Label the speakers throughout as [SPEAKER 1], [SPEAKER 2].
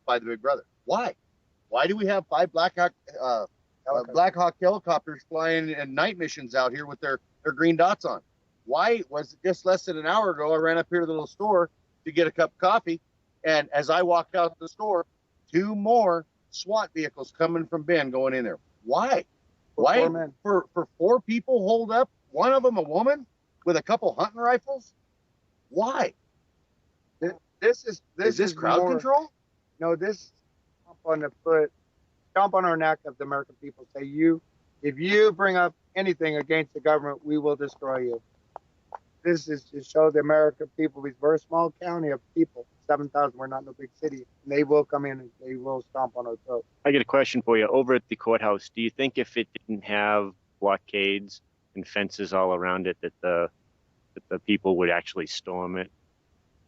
[SPEAKER 1] by the Big Brother. Why? Why do we have 5 Black Hawk helicopters flying and night missions out here with their green dots on? Why was it just less than an hour ago? I ran up here to the little store to get a cup of coffee, and as I walked out the store, 2 more SWAT vehicles coming from Bend going in there. Why? Why for 4 people holed up? One of them a woman with a couple hunting rifles. Why?
[SPEAKER 2] This is
[SPEAKER 1] crowd control?
[SPEAKER 2] No, this stomp on our neck of the American people. Say if you bring up anything against the government, we will destroy you. This is to show the American people we're a small county of people, 7,000. We're not in a big city. And they will come in and they will stomp on our throat.
[SPEAKER 3] I get a question for you. Over at the courthouse, do you think if it didn't have blockades and fences all around it, that the people would actually storm it?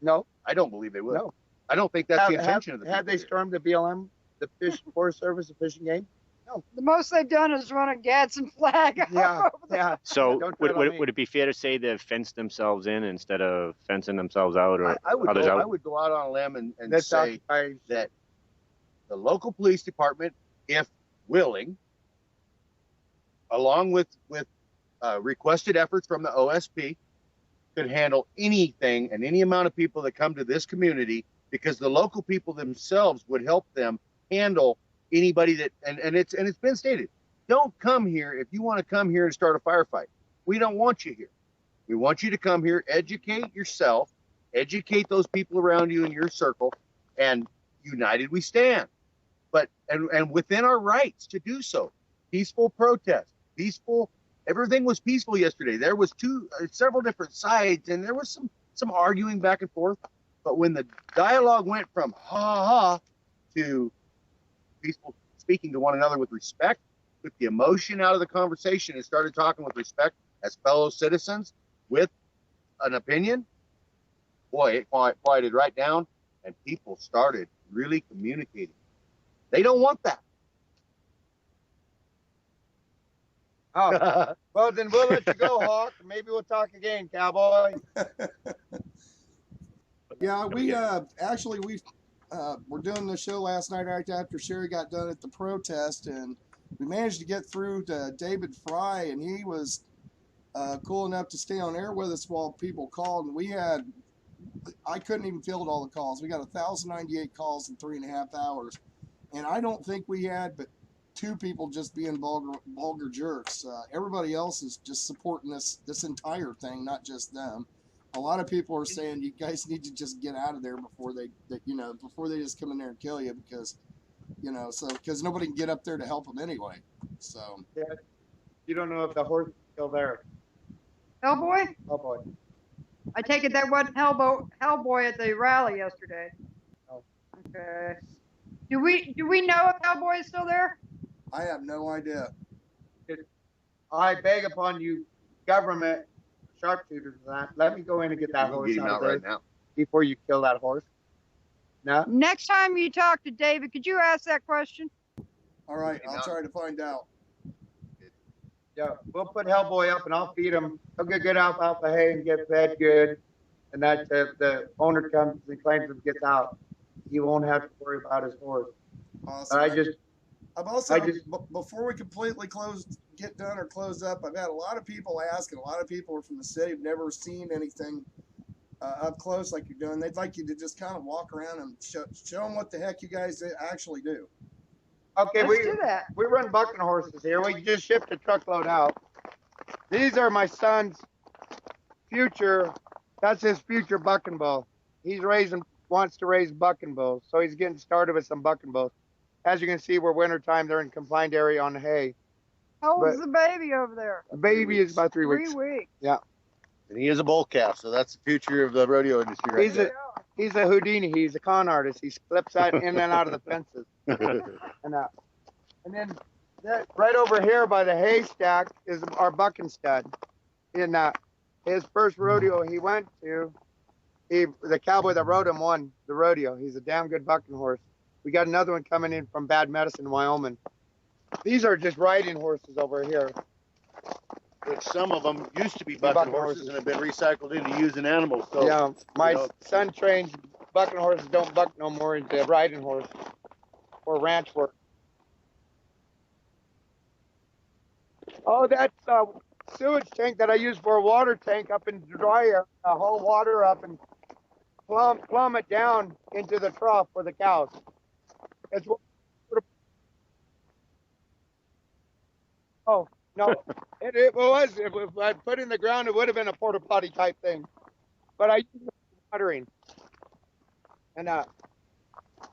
[SPEAKER 2] No,
[SPEAKER 1] I don't believe they would.
[SPEAKER 2] No,
[SPEAKER 1] I don't think that's the intention of the.
[SPEAKER 2] Had they stormed the BLM, the Forest Service, the fishing game? No.
[SPEAKER 4] The most they've done is run a Gadsden flag.
[SPEAKER 2] Yeah.
[SPEAKER 3] So would it be fair to say they've fenced themselves in instead of fencing themselves out, or
[SPEAKER 1] I would go out on a limb and say that the local police department, if willing, along with requested efforts from the OSP, could handle anything and any amount of people that come to this community, because the local people themselves would help them handle anybody that and it's been stated, don't come here if you want to come here and start a firefight. We don't want you here. We want you to come here, educate yourself, educate those people around you in your circle, and united we stand. But and within our rights to do so. Peaceful protest, peaceful. Everything was peaceful yesterday. There was several different sides, and there was some arguing back and forth. But when the dialogue went from ha ha to peaceful speaking to one another with respect, took the emotion out of the conversation and started talking with respect as fellow citizens with an opinion, boy, it quieted right down, and people started really communicating. They don't want that.
[SPEAKER 2] Oh, well, then we'll let you go, Hawk. Maybe we'll talk again, cowboy.
[SPEAKER 5] Yeah, we were doing the show last night right after Sherry got done at the protest, and we managed to get through to David Fry, and he was cool enough to stay on air with us while people called, and I couldn't even field all the calls. We got 1,098 calls in 3.5 hours, and I don't think we had but 2 people just being vulgar jerks. Everybody else is just supporting this entire thing, not just them. A lot of people are saying you guys need to just get out of there before they just come in there and kill you, because nobody can get up there to help them anyway. So
[SPEAKER 2] yeah, you don't know if the horse is still there.
[SPEAKER 4] Hellboy?
[SPEAKER 2] Hellboy.
[SPEAKER 4] I take it that wasn't Hellboy at the rally yesterday.
[SPEAKER 2] Oh.
[SPEAKER 4] Okay. Do we know if Hellboy is still there?
[SPEAKER 5] I have no idea.
[SPEAKER 2] I beg upon you, government sharpshooters, let me go in and get that horse out right now before you kill that horse. No.
[SPEAKER 4] Next time you talk to David, could you ask that question?
[SPEAKER 5] All right, I'll try to find out.
[SPEAKER 2] Yeah, we'll put Hellboy up and I'll feed him. He'll get good alfalfa hay and get fed good. And that the owner comes and claims him, gets out, he won't have to worry about his horse.
[SPEAKER 5] Awesome. Before we completely get done or close up, I've had a lot of people ask, and a lot of people are from the city, have never seen anything up close like you're doing. They'd like you to just kind of walk around and show them what the heck you guys actually do.
[SPEAKER 2] Okay,
[SPEAKER 4] Let's do that.
[SPEAKER 2] We run bucking horses here. We just shipped a truckload out. These are my son's future. That's his future bucking bull. He's wants to raise bucking bulls, so he's getting started with some bucking bulls. As you can see, we're wintertime. They're in confined area on the hay.
[SPEAKER 4] How old is the baby over there?
[SPEAKER 2] The baby is about 3 weeks.
[SPEAKER 4] 3 weeks.
[SPEAKER 2] Yeah.
[SPEAKER 1] And he is a bull calf, so that's the future of the rodeo industry right there.
[SPEAKER 2] He's a Houdini. He's a con artist. He flips that in and out of the fences. And then right over here by the haystack is our bucking stud. In his first rodeo he went to, the cowboy that rode him won the rodeo. He's a damn good bucking horse. We got another one coming in from Bad Medicine, Wyoming. These are just riding horses over here.
[SPEAKER 1] Which some of them used to be bucking horses and have been recycled into using animals. So,
[SPEAKER 2] yeah, my son trains bucking horses don't buck no more into riding horse or ranch work. Oh, that's a sewage tank that I use for a water tank up in the dryer. I haul water up and plumb it down into the trough for the cows. It's oh no, it was. If I put it in the ground, it would have been a porta potty type thing. But I use it for watering. And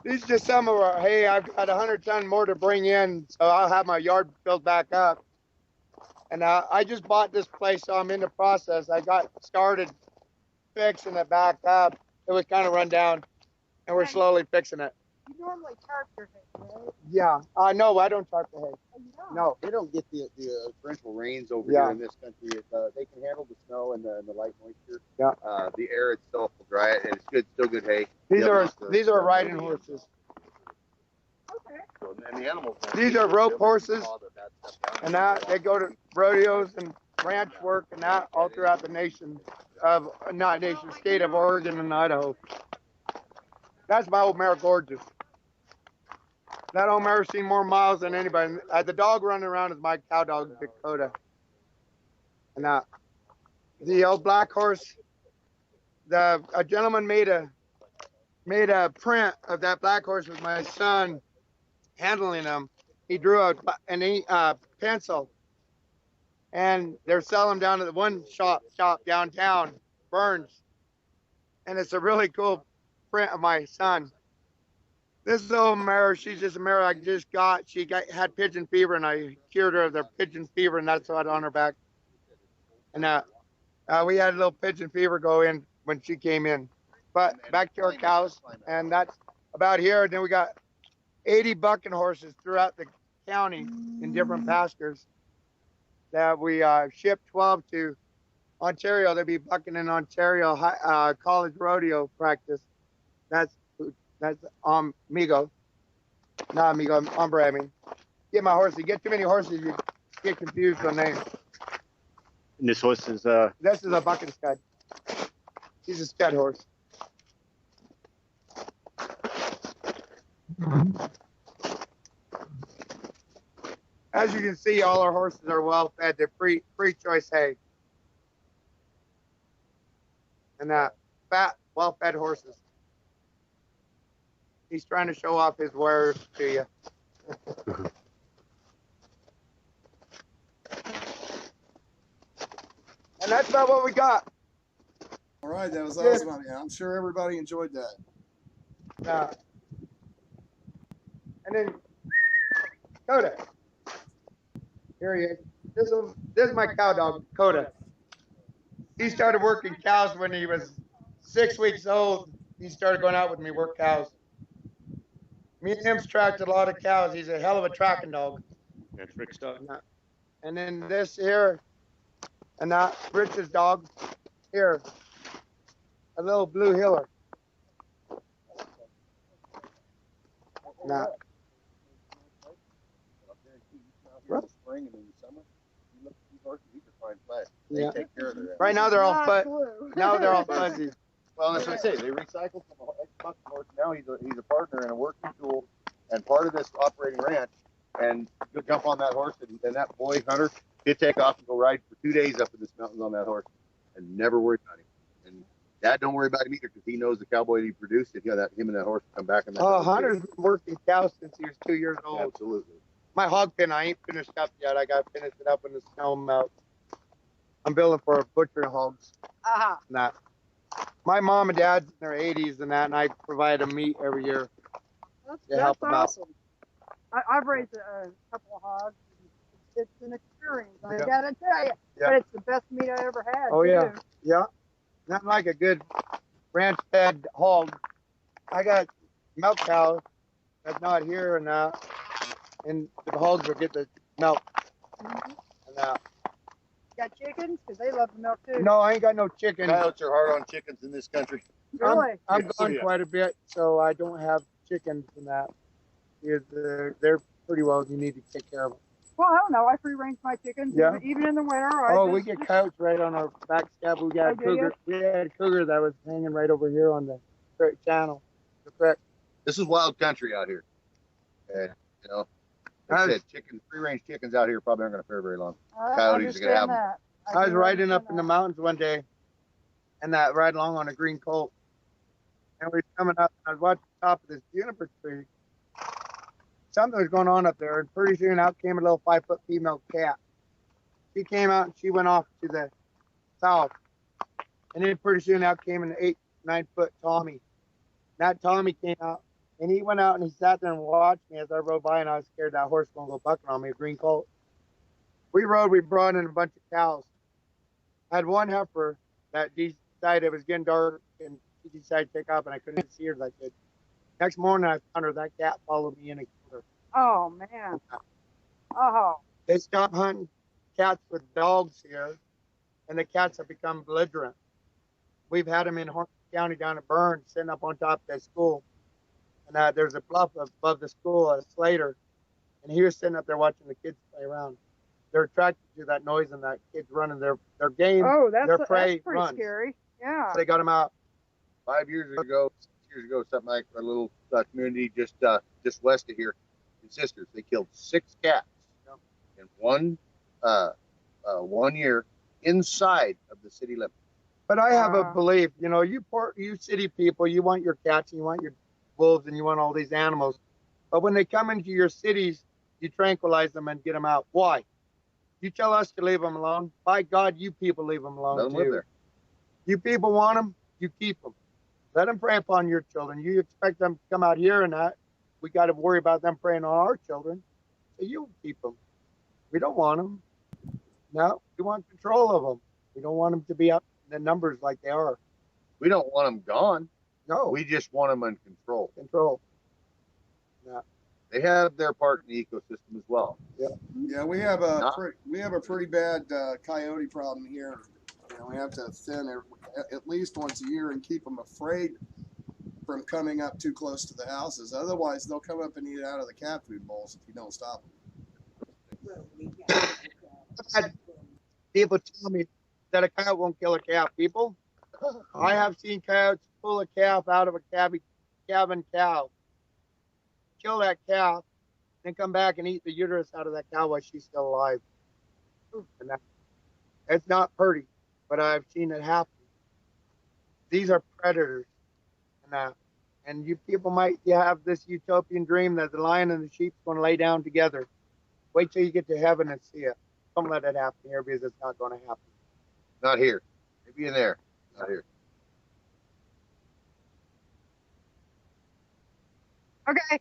[SPEAKER 2] these are just some of our. Hey, I've got 100 ton more to bring in, so I'll have my yard filled back up. And I just bought this place, so I'm in the process. I got started fixing it back up. It was kind of run down, and we're slowly fixing it.
[SPEAKER 4] You normally tarp your hay, right?
[SPEAKER 2] Yeah, no, I don't tarp the hay.
[SPEAKER 4] Oh, you don't?
[SPEAKER 2] No,
[SPEAKER 1] They don't get the torrential rains over
[SPEAKER 2] Yeah.
[SPEAKER 1] here in this country. They can handle the snow and the light moisture.
[SPEAKER 2] Yeah.
[SPEAKER 1] The air itself will dry it, and it's good, still good hay.
[SPEAKER 2] these
[SPEAKER 1] Yeah,
[SPEAKER 2] are
[SPEAKER 1] lots of-
[SPEAKER 2] these are riding horses.
[SPEAKER 4] Okay.
[SPEAKER 1] So, and the animals.
[SPEAKER 2] These are rope horses, and they go to rodeos and ranch work and that all throughout the nation of state of Oregon and Idaho. That's my old mare, Gorgeous. That old mare's seen more miles than anybody. The dog running around is my cow dog, Dakota. And the old black horse, a gentleman made a print of that black horse with my son handling him. He drew a pencil, and they're selling them down at the one shop downtown, Burns. And it's a really cool print of my son. This old mare, she's just a mare I just got. She had pigeon fever, and I cured her of the pigeon fever, and that's what on her back. And we had a little pigeon fever go in when she came in. But back to our cows, and that's about here. And then we got 80 bucking horses throughout the county in different pastures that we ship 12 to Ontario. They'll be bucking in Ontario college rodeo practice. That's Amigo. Not Amigo, Hombre, I mean. Get my horse. You get too many horses, you get confused on names.
[SPEAKER 3] And this horse is
[SPEAKER 2] This is a bucking stud. He's a stud horse. As you can see, all our horses are well fed. They're free choice hay. And fat, well fed horses. He's trying to show off his wares to you. And that's about what we got.
[SPEAKER 5] All right, that was awesome. I'm sure everybody enjoyed that.
[SPEAKER 2] And then Coda. Here he is. This is my cow dog, Coda. He started working cows when he was 6 weeks old. He started going out with me, work cows. Me and him's tracked a lot of cows. He's a hell of a tracking dog.
[SPEAKER 3] that's Rick's dog.
[SPEAKER 2] And then this here, and that Rich's dog here, a little blue heeler. Now,
[SPEAKER 1] Spring and in the summer, you look at these horses, these are fine flesh.
[SPEAKER 2] Yeah.
[SPEAKER 1] They take care of their
[SPEAKER 2] right now they're all now they're all
[SPEAKER 1] fuzzy.
[SPEAKER 2] fuzzy.
[SPEAKER 1] Well, that's what I say. They recycle from an ex-bucking horse. Now he's a partner and a working tool and part of this operating ranch. And you'll jump on that horse, and that boy hunter, he'll take off and go ride for 2 days up in this mountains on that horse and never worry about him. And Dad don't worry about him either because he knows the cowboy he produced it. Him and that horse come back. And
[SPEAKER 2] Oh, Hunter's been working cows since he was 2 years old.
[SPEAKER 1] Absolutely.
[SPEAKER 2] My hog pen, I ain't finished up yet. I got to finish it up when the snow melts. I'm building for a butcher hogs. That. My mom and dad's in their 80s and that, and I provide them meat every year.
[SPEAKER 4] That's
[SPEAKER 2] help 'em out.
[SPEAKER 4] awesome. I've raised a couple of hogs. It's an experience, I
[SPEAKER 2] Yeah.
[SPEAKER 4] gotta tell you.
[SPEAKER 2] Yeah.
[SPEAKER 4] But it's the best meat I ever had.
[SPEAKER 2] Oh, yeah.
[SPEAKER 4] too.
[SPEAKER 2] Yeah. Nothing like a good ranch fed hog. I got milk cows that's not here and the hogs will get the milk.
[SPEAKER 4] Mhm.
[SPEAKER 2] And
[SPEAKER 4] Got chickens? Because they love the milk too.
[SPEAKER 2] no, I ain't got no chicken.
[SPEAKER 1] Coyotes are hard on chickens in this country.
[SPEAKER 4] Really?
[SPEAKER 2] I'm
[SPEAKER 1] Yes,
[SPEAKER 2] gone
[SPEAKER 1] yeah.
[SPEAKER 2] quite a bit, so I don't have chickens and that. They're pretty well. You need to take care of them.
[SPEAKER 4] Well, I don't know. I free range my chickens.
[SPEAKER 2] Yeah.
[SPEAKER 4] Even in the winter.
[SPEAKER 2] Oh, we get coyotes right on our back scab. We got
[SPEAKER 4] Oh,
[SPEAKER 2] a
[SPEAKER 4] do
[SPEAKER 2] cougar. We had a cougar that was hanging right over here on the correct channel, the correct.
[SPEAKER 1] This is wild country out here. And, you know, like I said, free range chickens out here probably aren't going to fare very long.
[SPEAKER 4] I
[SPEAKER 1] Coyotes are gonna have
[SPEAKER 4] understand that.
[SPEAKER 2] I was
[SPEAKER 4] do
[SPEAKER 2] riding up in
[SPEAKER 4] understand
[SPEAKER 2] the mountains one day, and that ride along on a green colt, and we were coming up. I was watching the top of this juniper tree. Something was going on up there, and pretty soon out came a little 5-foot female cat. She came out and she went off to the south, and then pretty soon out came an 8-9-foot Tommy. That Tommy came out, and he went out and he sat there and watched me as I rode by, and I was scared that horse was gonna go bucking on me, a green colt. We brought in a bunch of cows. I had one heifer that decided it was getting dark, and she decided to take off, and I couldn't see her like that. Next morning, I found her. That cat followed me in and killed her.
[SPEAKER 4] Oh, man. Oh,
[SPEAKER 2] They stopped hunting cats with dogs here, and the cats have become belligerent. We've had them in Horn County down at Burns, sitting up on top of that school. And there's a bluff above the school, a Slater, and he was sitting up there watching the kids play around. They're attracted to that noise and that kids running their game.
[SPEAKER 4] oh,
[SPEAKER 2] their prey
[SPEAKER 4] that's pretty
[SPEAKER 2] runs.
[SPEAKER 4] scary. Yeah.
[SPEAKER 2] So they got them out.
[SPEAKER 1] 5 years ago, 6 years ago, something like a little community just west of here in Sisters. They killed 6 cats in one year inside of the city limits.
[SPEAKER 2] But I have a belief, you know, you city people, you want your cats, and you want your wolves, and you want all these animals. But when they come into your cities, you tranquilize them and get them out. Why? You tell us to leave them alone. By God, you people leave them alone
[SPEAKER 1] Let them live
[SPEAKER 2] too.
[SPEAKER 1] there.
[SPEAKER 2] You people want them, you keep them. Let them prey upon your children. You expect them to come out here and that. We got to worry about them preying on our children. So you keep them. We don't want them. No, we want control of them. We don't want them to be up in the numbers like they are.
[SPEAKER 1] We don't want them gone.
[SPEAKER 2] No,
[SPEAKER 1] We just want them in control.
[SPEAKER 2] control.
[SPEAKER 1] They have their part in the ecosystem as well.
[SPEAKER 5] Yeah, we have a
[SPEAKER 1] Not-
[SPEAKER 5] pretty bad coyote problem here. You know, we have to thin at least once a year and keep them afraid from coming up too close to the houses. Otherwise, they'll come up and eat out of the cat food bowls if you don't stop them.
[SPEAKER 2] People tell me that a coyote won't kill a calf. People, I have seen coyotes pull a calf out of a calving cow, kill that calf, then come back and eat the uterus out of that cow while she's still alive. And it's not pretty, but I've seen it happen. These are predators, and you people might have this utopian dream that the lion and the sheep's going to lay down together. Wait till you get to heaven and see it. Don't let it happen here because it's not going to happen.
[SPEAKER 1] Not here. Maybe in there. Not here.
[SPEAKER 4] Okay.